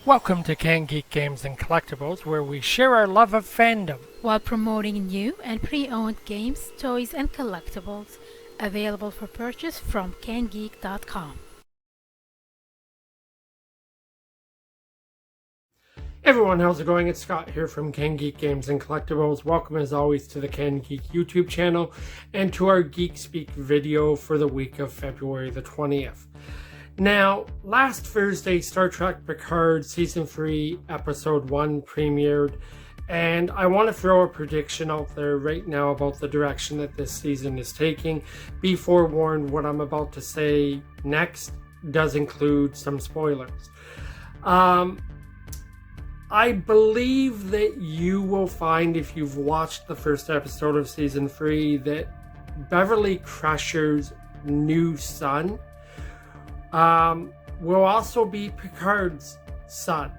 Welcome to Geek Games and Collectibles, where we share our love of fandom while promoting new and pre-owned games, toys, and collectibles available for purchase from CanGeek.com. Everyone, how's it going? It's Scott here from Geek Games and Collectibles. Welcome as always to the Geek YouTube channel and to our Geek Speak video for the week of February the 20th. Now, last Thursday, Star Trek Picard Season 3 Episode 1 premiered, and I want to throw a prediction out there right now about the direction that this season is taking. Be forewarned, what I'm about to say next does include some spoilers. I believe that you will find, if you've watched the first episode of Season 3, that Beverly Crusher's new son will also be Picard's son.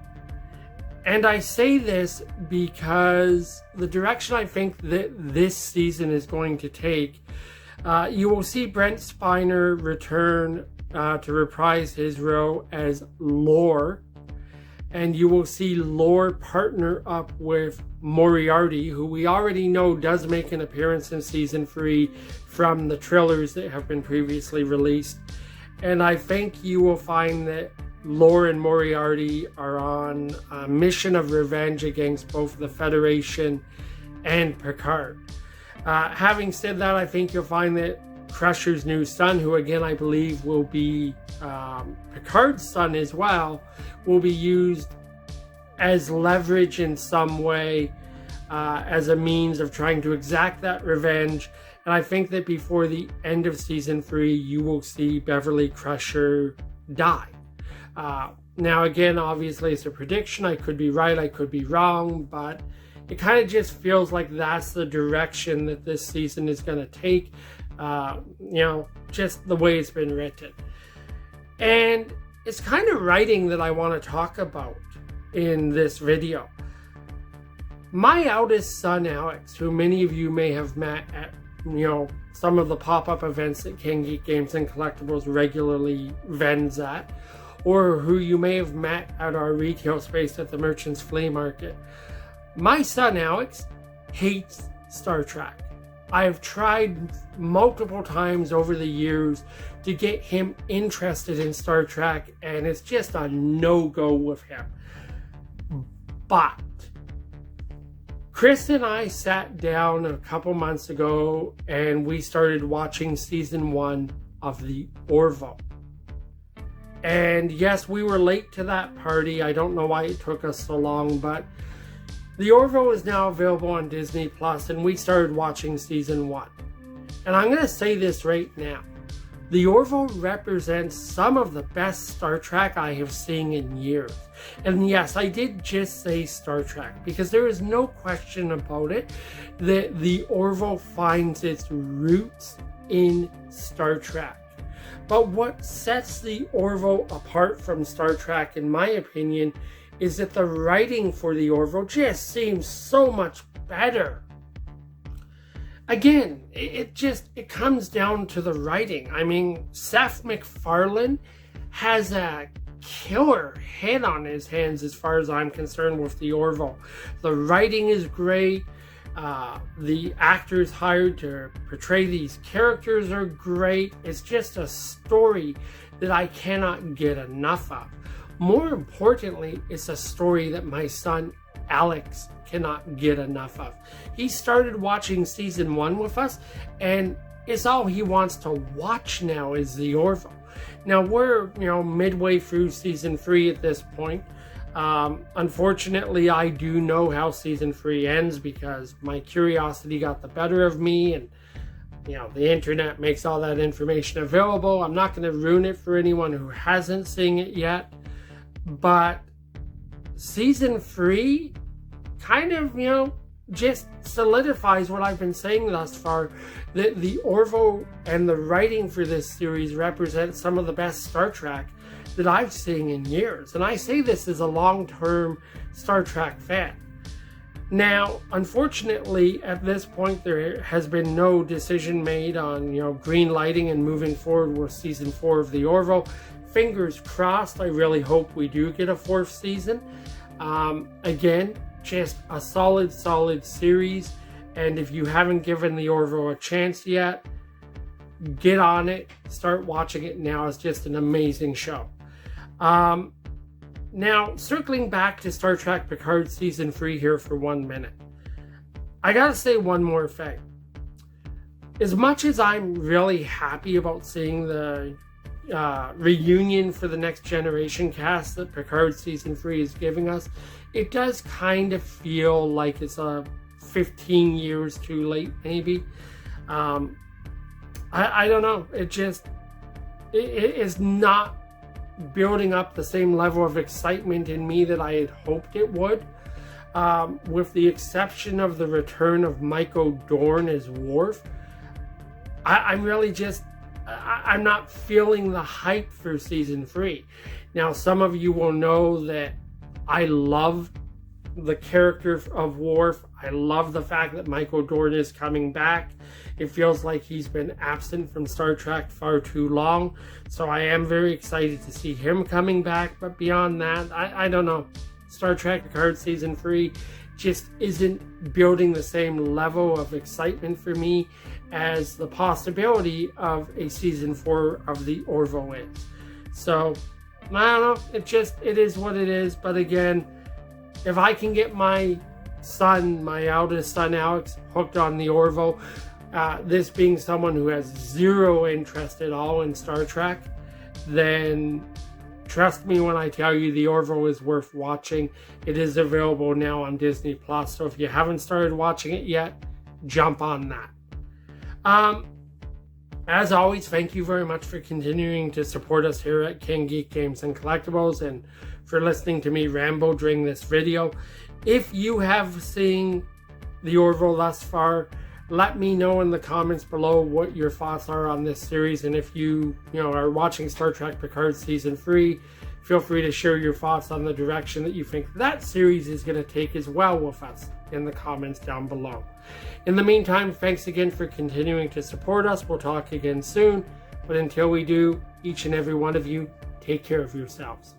And I say this because the direction I think that this season is going to take, you will see Brent Spiner return to reprise his role as Lore, and you will see Lore partner up with Moriarty, who we already know does make an appearance in Season 3 from the trailers that have been previously released. And I think you will find that Lore and Moriarty are on a mission of revenge against both the Federation and Picard. Having said that, I think you'll find that Crusher's new son, who again I believe will be Picard's son as well, will be used as leverage in some way as a means of trying to exact that revenge. And I think that before the end of Season 3, you will see Beverly Crusher die. Now, again, obviously it's a prediction. I could be right, I could be wrong, but it kind of just feels like that's the direction that this season is going to take, just the way it's been written. And it's kind of writing that I want to talk about in this video. My eldest son, Alex, who many of you may have met at some of the pop-up events that Geek Games and Collectibles regularly vends at, or who you may have met at our retail space at the Merchants Flea Market. My son, Alex, hates Star Trek. I have tried multiple times over the years to get him interested in Star Trek, and it's just a no-go with him. But Chris and I sat down a couple months ago and we started watching Season 1 of the Orville. And yes, we were late to that party. I don't know why it took us so long, but the Orville is now available on Disney Plus, and we started watching Season 1. And I'm going to say this right now. The Orville represents some of the best Star Trek I have seen in years. And yes, I did just say Star Trek, because there is no question about it that the Orville finds its roots in Star Trek. But what sets the Orville apart from Star Trek, in my opinion, is that the writing for the Orville just seems so much better. Again, it comes down to the writing. I mean, Seth MacFarlane has a killer head on his hands as far as I'm concerned with the Orville. The writing is great. The actors hired to portray these characters are great. It's just a story that I cannot get enough of. More importantly, it's a story that my son Alex cannot get enough of. He started watching Season 1 with us, and it's all he wants to watch now is the Orville. Now we're midway through Season 3 at this point. Unfortunately, I do know how Season 3 ends because my curiosity got the better of me, and the internet makes all that information available. I'm not going to ruin it for anyone who hasn't seen it yet, but Season 3 kind of, just solidifies what I've been saying thus far, that the Orville and the writing for this series represent some of the best Star Trek that I've seen in years. And I say this as a long-term Star Trek fan. Now, unfortunately, at this point, there has been no decision made on, green lighting and moving forward with Season 4 of the Orville. fingers crossed. I really hope we do get a 4th season. Again, just a solid series. And if you haven't given the Orville a chance yet, get on it. Start watching it now. It's just an amazing show. Now, circling back to Star Trek Picard Season 3 here for 1 minute. I gotta say one more thing. As much as I'm really happy about seeing the reunion for the Next Generation cast that Picard Season 3 is giving us, it does kind of feel like it's 15 years too late, maybe. I don't know. It is not building up the same level of excitement in me that I had hoped it would. With the exception of the return of Michael Dorn as Worf, I'm really just... I'm not feeling the hype for Season 3. Now, some of you will know that I love the character of Worf. I love the fact that Michael Dorn is coming back. It feels like he's been absent from Star Trek far too long. So I am very excited to see him coming back. But beyond that, I don't know. Star Trek Picard Season 3 just isn't building the same level of excitement for me as the possibility of a Season 4 of the Orville is. So, I don't know. It is what it is. But again, if I can get my eldest son Alex, hooked on the Orville, this being someone who has zero interest at all in Star Trek, then trust me when I tell you the Orville is worth watching. It is available now on Disney+, so if you haven't started watching it yet, jump on that. As always, thank you very much for continuing to support us here at King Geek Games and Collectibles, and for listening to me ramble during this video. If you have seen the Orville thus far, let me know in the comments below what your thoughts are on this series, and if you are watching Star Trek Picard Season 3, feel free to share your thoughts on the direction that you think that series is going to take as well with us in the comments down below. In the meantime, thanks again for continuing to support us. We'll talk again soon, but until we do, each and every one of you, take care of yourselves.